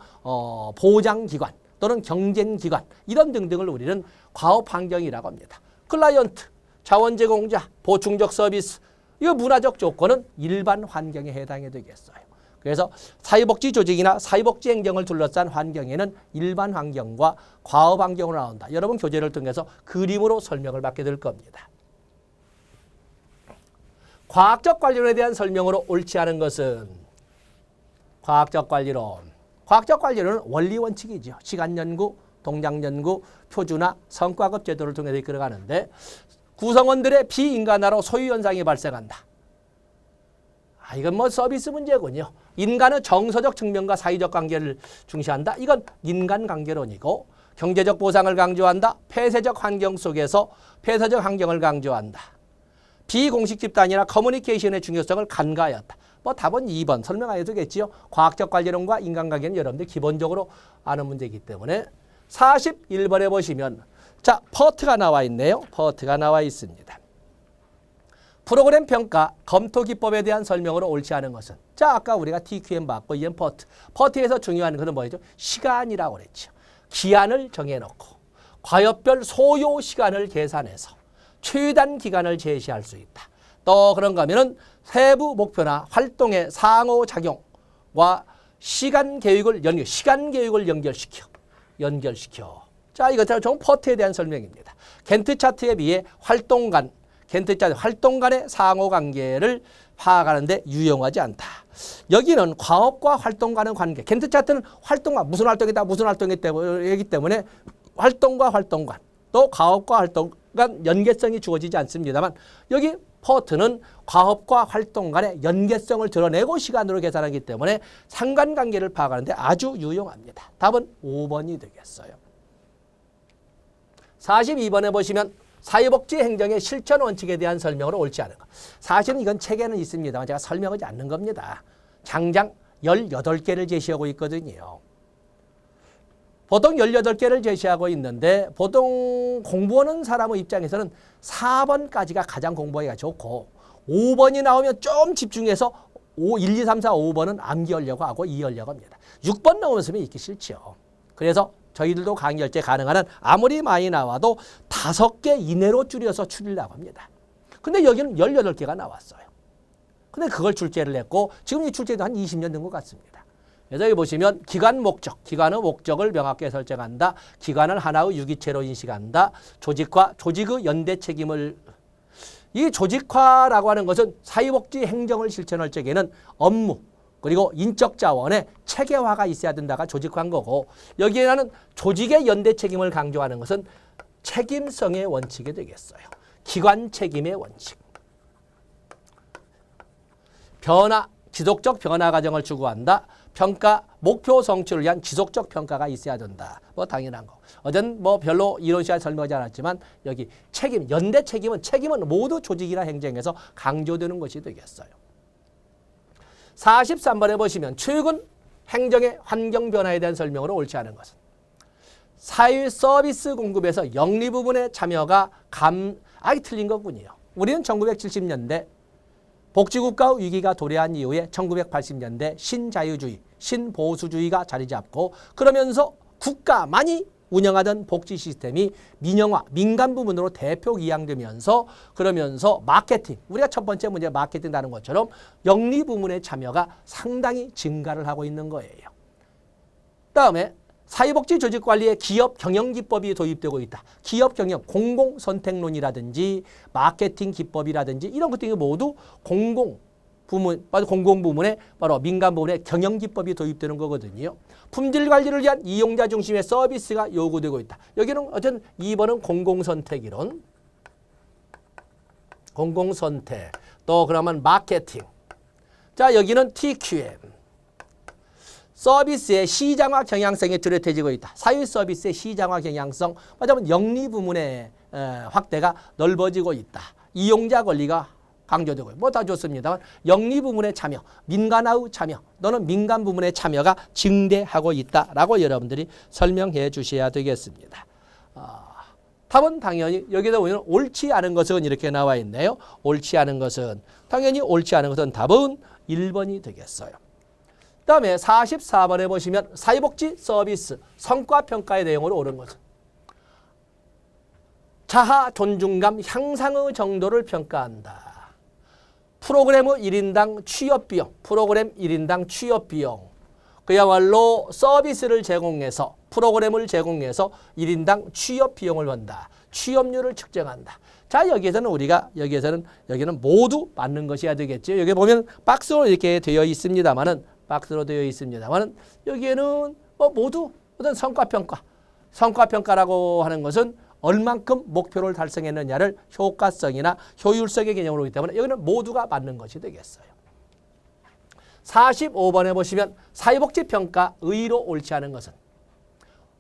보장기관 또는 경쟁기관 이런 등등을 우리는 과업 환경이라고 합니다. 클라이언트, 자원 제공자, 보충적 서비스 이 문화적 조건은 일반 환경에 해당이 되겠어요. 그래서 사회복지 조직이나 사회복지 행정을 둘러싼 환경에는 일반 환경과 과업 환경으로 나온다. 여러분 교재를 통해서 그림으로 설명을 받게 될 겁니다. 과학적 관리론에 대한 설명으로 옳지 않은 것은 과학적 관리론. 과학적 관리론은 원리 원칙이죠. 시간 연구, 동작 연구, 표준화, 성과급 제도를 통해서 이끌어가는데 구성원들의 비인간화로 소유 현상이 발생한다. 이건 뭐 서비스 문제군요. 인간의 정서적 측면과 사회적 관계를 중시한다. 이건 인간관계론이고 경제적 보상을 강조한다. 폐쇄적 환경 속에서 폐쇄적 환경을 강조한다. 비공식 집단이나 커뮤니케이션의 중요성을 간과하였다. 뭐 답은 2번 설명하여 두겠지요. 과학적 관리론과 인간관계는 여러분들 기본적으로 아는 문제이기 때문에 41번에 보시면 자 퍼트가 나와 있네요. 퍼트가 나와 있습니다. 프로그램 평가, 검토 기법에 대한 설명으로 옳지 않은 것은 자 아까 우리가 TQM 봤고 이건 퍼트. 퍼트에서 중요한 것은 뭐죠? 시간이라고 그랬죠. 기한을 정해놓고 과업별 소요 시간을 계산해서 최단 기간을 제시할 수 있다. 또 그런가 하면은 세부 목표나 활동의 상호작용과 시간 계획을 연결시켜. 자, 이것은 좀 퍼트에 대한 설명입니다. 겐트 차트에 비해 활동 간의 상호관계를 파악하는 데 유용하지 않다. 여기는 과업과 활동 간의 관계. 겐트 차트는 활동과 무슨 활동이기 때문에 활동과 활동 간, 또 과업과 활동 간 연계성이 주어지지 않습니다만 여기 퍼트는 과업과 활동 간의 연계성을 드러내고 시간으로 계산하기 때문에 상관관계를 파악하는 데 아주 유용합니다. 답은 5번이 되겠어요. 42번에 보시면 사회복지 행정의 실천 원칙에 대한 설명으로 옳지 않은 것. 사실은 이건 책에는 있습니다만 제가 설명하지 않는 겁니다. 장장 18개를 제시하고 있거든요. 보통 18개를 제시하고 있는데 보통 공부하는 사람의 입장에서는 4번까지가 가장 공부하기가 좋고 5번이 나오면 좀 집중해서 1, 2, 3, 4, 5번은 암기하려고 하고 이해하려고 합니다. 6번 나오면 읽기 싫죠. 그래서 저희들도 강의할 때 가능한 한 아무리 많이 나와도 5개 이내로 줄여서 추리려고 합니다. 근데 여기는 18개가 나왔어요. 근데 그걸 출제를 했고 지금 이 출제도 한 20년 된 것 같습니다. 그래서 여기 보시면 기관 목적, 기관의 목적을 명확하게 설정한다. 기관을 하나의 유기체로 인식한다. 조직화, 조직의 연대 책임을 이 조직화라고 하는 것은 사회복지 행정을 실천할 적에는 업무 그리고 인적 자원의 체계화가 있어야 된다가 조직화인 거고 여기에는 조직의 연대 책임을 강조하는 것은 책임성의 원칙이 되겠어요. 기관 책임의 원칙. 변화, 지속적 변화 과정을 추구한다. 평가, 목표 성취를 위한 지속적 평가가 있어야 된다. 뭐 당연한 거. 어제는 뭐 별로 이론 시간 설명하지 않았지만 여기 책임, 연대 책임은 모두 조직이나 행정에서 강조되는 것이 되겠어요. 43번에 보시면 최근 행정의 환경 변화에 대한 설명으로 옳지 않은 것은 사회 서비스 공급에서 영리 부분의 참여가 틀린 거군요. 우리는 1970년대 복지국가 위기가 도래한 이후에 1980년대 신자유주의, 신보수주의가 자리 잡고 그러면서 국가만이 운영하던 복지 시스템이 민영화, 민간 부문으로 대표 기양되면서 그러면서 마케팅, 우리가 첫 번째 문제 마케팅 다는 것처럼 영리 부문의 참여가 상당히 증가를 하고 있는 거예요. 다음에 사회복지 조직관리에 기업 경영기법이 도입되고 있다. 기업 경영, 공공선택론이라든지 마케팅 기법이라든지 이런 것들이 모두 공공부문의 바로 민간 부문의 경영기법이 도입되는 거거든요. 품질 관리를 위한 이용자 중심의 서비스가 요구되고 있다. 여기는 어쨌든 2번은 공공선택이론. 공공선택. 또 그러면 마케팅. 자, 여기는 TQM. 서비스의 시장화 경향성이 뚜렷해지고 있다. 사회 서비스의 시장화 경향성, 말하자면 영리 부문의 확대가 넓어지고 있다. 이용자 권리가 강조되고 뭐 다 좋습니다만 영리 부문의 참여, 민간의 참여 또는 민간 부문의 참여가 증대하고 있다라고 여러분들이 설명해 주셔야 되겠습니다. 답은 당연히 여기다 보면 옳지 않은 것은 이렇게 나와 있네요. 옳지 않은 것은 당연히 옳지 않은 것은 답은 1번이 되겠어요. 그 다음에 44번에 보시면 사회복지 서비스 성과평가의 내용으로 옳은 것은 자아 존중감 향상의 정도를 평가한다. 프로그램의 1인당 취업비용, 프로그램 1인당 취업비용. 그야말로 서비스를 제공해서 프로그램을 제공해서 1인당 취업비용을 번다. 취업률을 측정한다. 자, 여기는 모두 맞는 것이어야 되겠죠. 여기 보면 박스로 이렇게 되어 있습니다만은 여기에는 모두 어떤 성과평가라고 하는 것은 얼만큼 목표를 달성했느냐를 효과성이나 효율성의 개념으로 보기 때문에 여기는 모두가 맞는 것이 되겠어요. 45번에 보시면 사회복지평가 의의로 옳지 않은 것은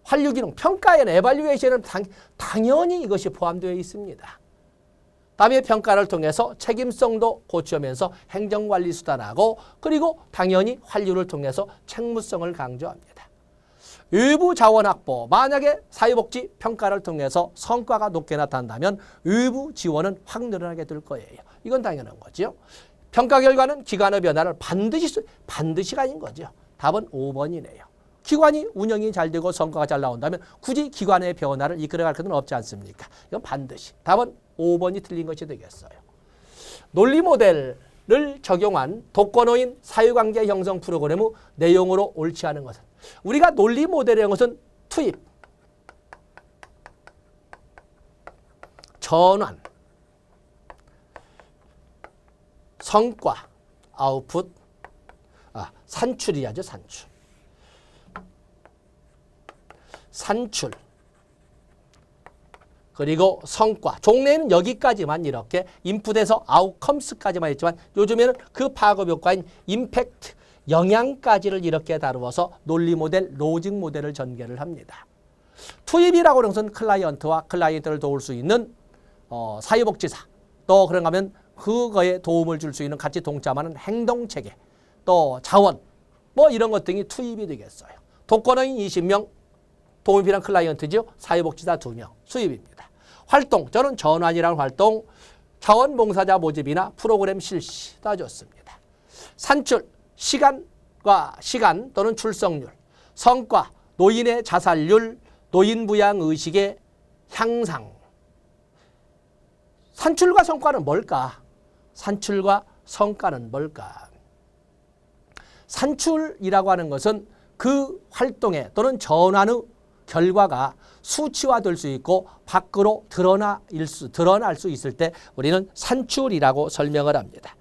환류기능 평가에는 에발리에이션은 당연히 이것이 포함되어 있습니다. 다음에 평가를 통해서 책임성도 고치면서 행정관리 수단하고 그리고 당연히 환류를 통해서 책무성을 강조합니다. 외부 자원 확보, 만약에 사회복지 평가를 통해서 성과가 높게 나타난다면 외부 지원은 확 늘어나게 될 거예요. 이건 당연한 거죠. 평가 결과는 기관의 변화를 반드시 가진 거죠. 답은 5번이네요. 기관이 운영이 잘 되고 성과가 잘 나온다면 굳이 기관의 변화를 이끌어갈 것은 없지 않습니까? 이건 반드시. 답은 5번이 틀린 것이 되겠어요. 논리 모델을 적용한 독거노인 사회관계 형성 프로그램의 내용으로 옳지 않은 것은 우리가 논리 모델이라는 것은 투입, 전환, 성과, 아웃풋, 산출이야죠. 산출. 그리고 성과. 종래에는 여기까지만 이렇게 인풋에서 아웃컴스까지만 했지만 요즘에는 그 파급 효과인 임팩트, 영향까지를 이렇게 다루어서 논리 모델, 로직 모델을 전개를 합니다. 투입이라고 하는 것은 클라이언트와 클라이언트를 도울 수 있는 사회복지사, 또 그런가 하면 그거에 도움을 줄 수 있는 같이 동참하는 행동체계, 또 자원, 이런 것 등이 투입이 되겠어요. 독거노인 20명, 도움이 필요한 클라이언트죠. 사회복지사 2명, 수입입니다. 활동, 저는 전환이라는 활동, 자원봉사자 모집이나 프로그램 실시 따졌습니다. 산출, 시간 또는 출석률, 성과, 노인의 자살률, 노인 부양 의식의 향상. 산출과 성과는 뭘까? 산출이라고 하는 것은 그 활동의 또는 전환의 결과가 수치화될 수 있고 밖으로 드러날 수 있을 때 우리는 산출이라고 설명을 합니다.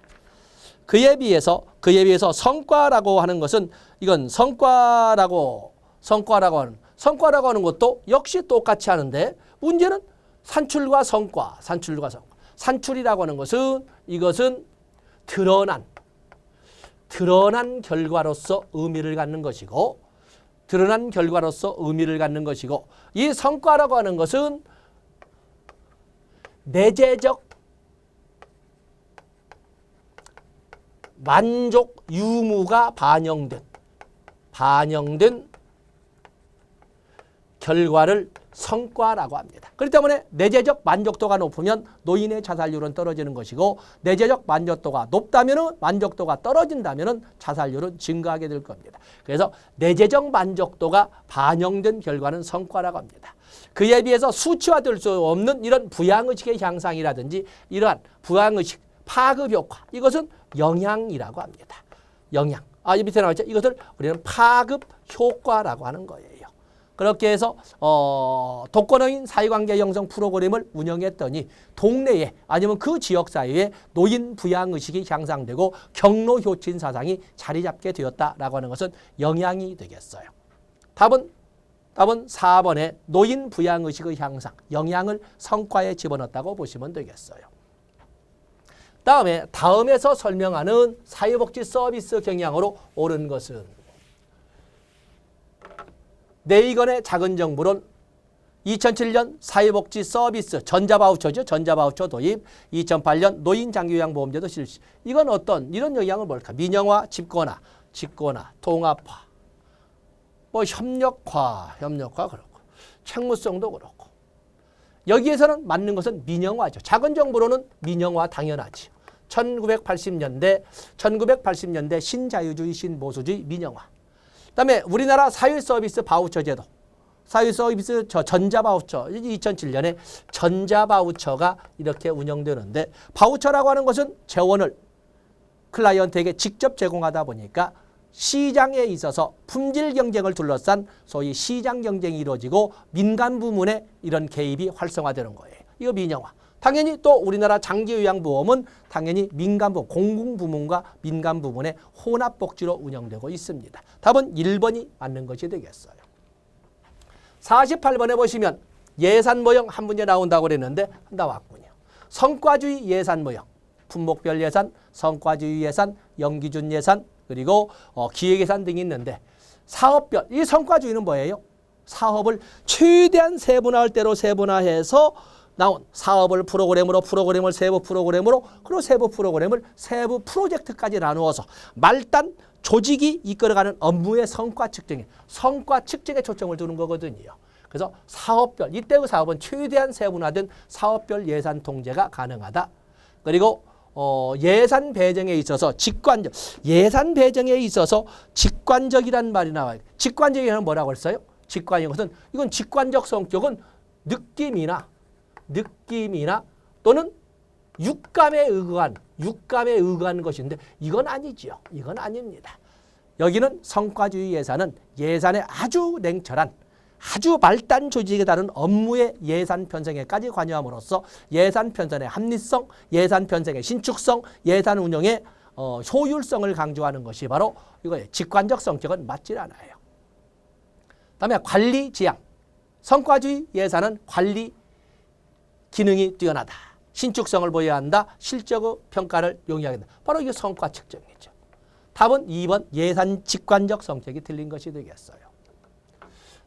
그에 비해서 성과라고 하는 것은 이건 성과라고 하는 것도 역시 똑같이 하는데 문제는 산출과 성과. 산출이라고 하는 것은 이것은 드러난 결과로서 의미를 갖는 것이고 이 성과라고 하는 것은 내재적 만족 유무가 반영된 결과를 성과라고 합니다. 그렇기 때문에 내재적 만족도가 높으면 노인의 자살률은 떨어지는 것이고 내재적 만족도가 높다면 만족도가 떨어진다면 자살률은 증가하게 될 겁니다. 그래서 내재적 만족도가 반영된 결과는 성과라고 합니다. 그에 비해서 수치화될 수 없는 이런 부양의식의 향상이라든지 이러한 부양의식, 파급효과, 이것은 영향이라고 합니다. 영향. 이 밑에 나와있죠. 이것을 우리는 파급효과라고 하는 거예요. 그렇게 해서 독거노인 사회관계 형성 프로그램을 운영했더니 동네에 아니면 그 지역사회에 노인 부양의식이 향상되고 경로효친 사상이 자리 잡게 되었다라고 하는 것은 영향이 되겠어요. 답은 4번에 노인 부양의식의 향상, 영향을 성과에 집어넣었다고 보시면 되겠어요. 다음에서 설명하는 사회복지 서비스 경향으로 옳은 것은 네이건의 작은 정부론 2007년 사회복지 서비스 전자바우처죠. 전자바우처 도입, 2008년 노인장기요양보험제도 실시. 이건 이런 영향을 뭘까? 민영화, 집권화, 통합화, 협력화 그렇고 책무성도 그렇고 여기에서는 맞는 것은 민영화죠. 작은 정부로는 민영화 당연하지. 1980년대 신자유주의, 신보수주의, 민영화. 그다음에 우리나라 사회서비스 바우처 제도. 사회서비스 전자바우처. 2007년에 전자바우처가 이렇게 운영되는데 바우처라고 하는 것은 재원을 클라이언트에게 직접 제공하다 보니까 시장에 있어서 품질 경쟁을 둘러싼 소위 시장 경쟁이 이루어지고 민간 부문의 이런 개입이 활성화되는 거예요. 이거 민영화. 당연히 또 우리나라 장기요양보험은 당연히 민간부문, 공공부문과 민간부문의 혼합복지로 운영되고 있습니다. 답은 1번이 맞는 것이 되겠어요. 48번에 보시면 예산모형 한 문제 나온다고 그랬는데 나왔군요. 성과주의 예산모형, 품목별 예산, 성과주의 예산, 연기준 예산, 그리고 기획예산 등이 있는데 사업별, 이 성과주의는 뭐예요? 사업을 최대한 세분화할 대로 세분화해서 나온 사업을 프로그램을 세부 프로그램으로 그리고 세부 프로그램을 세부 프로젝트까지 나누어서 말단 조직이 이끌어가는 업무의 성과 측정에 초점을 두는 거거든요. 그래서 사업별, 이때의 사업은 최대한 세분화된 사업별 예산 통제가 가능하다. 그리고 예산 배정에 있어서 직관적, 예산 배정에 있어서 직관적이란 말이 나와요. 직관적이란 뭐라고 했어요? 직관적인 것은 이건 직관적 성격은 느낌이나 또는 육감에 의거한 것인데 이건 아니지요. 이건 아닙니다. 여기는 성과주의 예산은 예산의 아주 냉철한 아주 말단 조직에 따른 업무의 예산 편성에까지 관여함으로써 예산 편성의 합리성, 예산 편성의 신축성, 예산 운영의 효율성을 강조하는 것이 바로 이거예요. 직관적 성격은 맞질 않아요. 그다음에 관리 지향. 성과주의 예산은 관리 기능이 뛰어나다. 신축성을 보여야 한다. 실적 평가를 용이하게 한다. 바로 이게 성과 측정이죠. 답은 2번 예산 직관적 성격이 틀린 것이 되겠어요.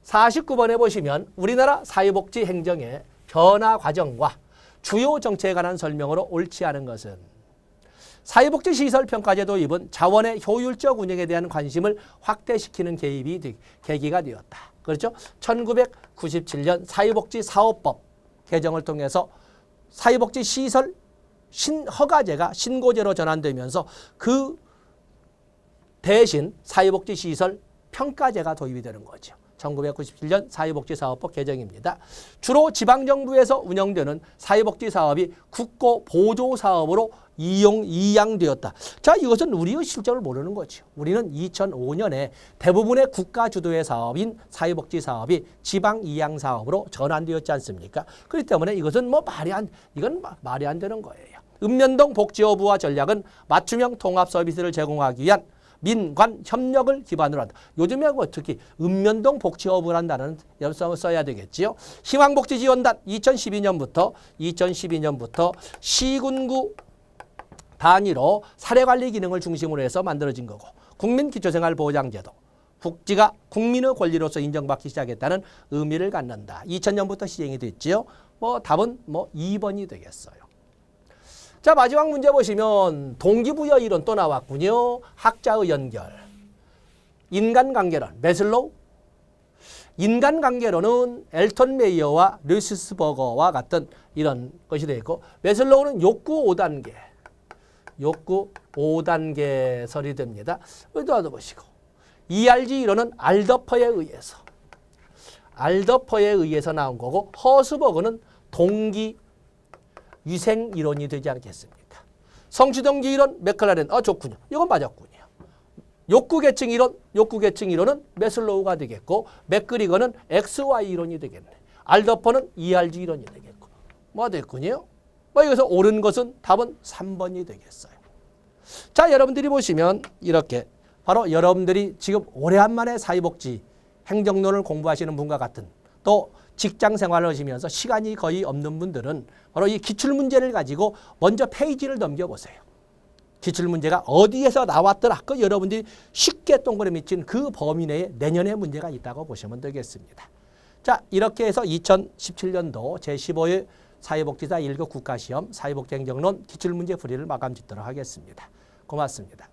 49번에 보시면 우리나라 사회복지 행정의 변화 과정과 주요 정책에 관한 설명으로 옳지 않은 것은 사회복지시설 평가제 도입은 자원의 효율적 운영에 대한 관심을 확대시키는 계기가 되었다. 그렇죠? 1997년 사회복지사업법 개정을 통해서 사회복지시설 허가제가 신고제로 전환되면서 그 대신 사회복지시설 평가제가 도입이 되는 거죠. 1997년 사회복지사업법 개정입니다. 주로 지방정부에서 운영되는 사회복지사업이 국고 보조사업으로 이양되었다. 자, 이것은 우리의 실정을 모르는 거죠. 우리는 2005년에 대부분의 국가 주도의 사업인 사회복지사업이 지방 이양사업으로 전환되었지 않습니까? 그렇기 때문에 이것은 이건 말이 안 되는 거예요. 읍면동 복지허브와 전략은 맞춤형 통합 서비스를 제공하기 위한 민관 협력을 기반으로 한다. 요즘에 특히 읍면동 복지허브라는 단어는 써야 되겠지요. 희망복지지원단 2012년부터 시군구 단위로 사례관리 기능을 중심으로 해서 만들어진 거고 국민기초생활보장제도 복지가 국민의 권리로서 인정받기 시작했다는 의미를 갖는다. 2000년부터 시행이 됐지요. 답은 2번이 되겠어요. 자, 마지막 문제 보시면 동기부여 이론 또 나왔군요. 학자의 연결. 인간관계론, 매슬로우. 인간관계론은 엘턴 메이어와 르시스버거와 같은 이런 것이 되어 있고 매슬로우는 욕구 5단계설이 됩니다. 여기도 보시고 ERG 이론은 알더퍼에 의해서 나온 거고 허스버그는 동기 위생 이론이 되지 않겠습니까? 성취동기 이론 맥클라렌 좋군요. 이건 맞았군요. 욕구 계층 이론은 매슬로우가 되겠고 맥그리거는 XY 이론이 되겠네. 알더퍼는 ERG 이론이 되겠고 됐군요. 여기서 옳은 것은 답은 3번이 되겠어요. 자, 여러분들이 보시면 이렇게 바로 여러분들이 지금 오래간만에 사회복지 행정론을 공부하시는 분과 같은 또 직장 생활을 하시면서 시간이 거의 없는 분들은 바로 이 기출문제를 가지고 먼저 페이지를 넘겨보세요. 기출문제가 어디에서 나왔더라. 그 여러분들이 쉽게 동그라미 친 그 범위 내에 내년에 문제가 있다고 보시면 되겠습니다. 자, 이렇게 해서 2017년도 제15회 사회복지사 1급 국가시험 사회복지행정론 기출문제 풀이를 마감 짓도록 하겠습니다. 고맙습니다.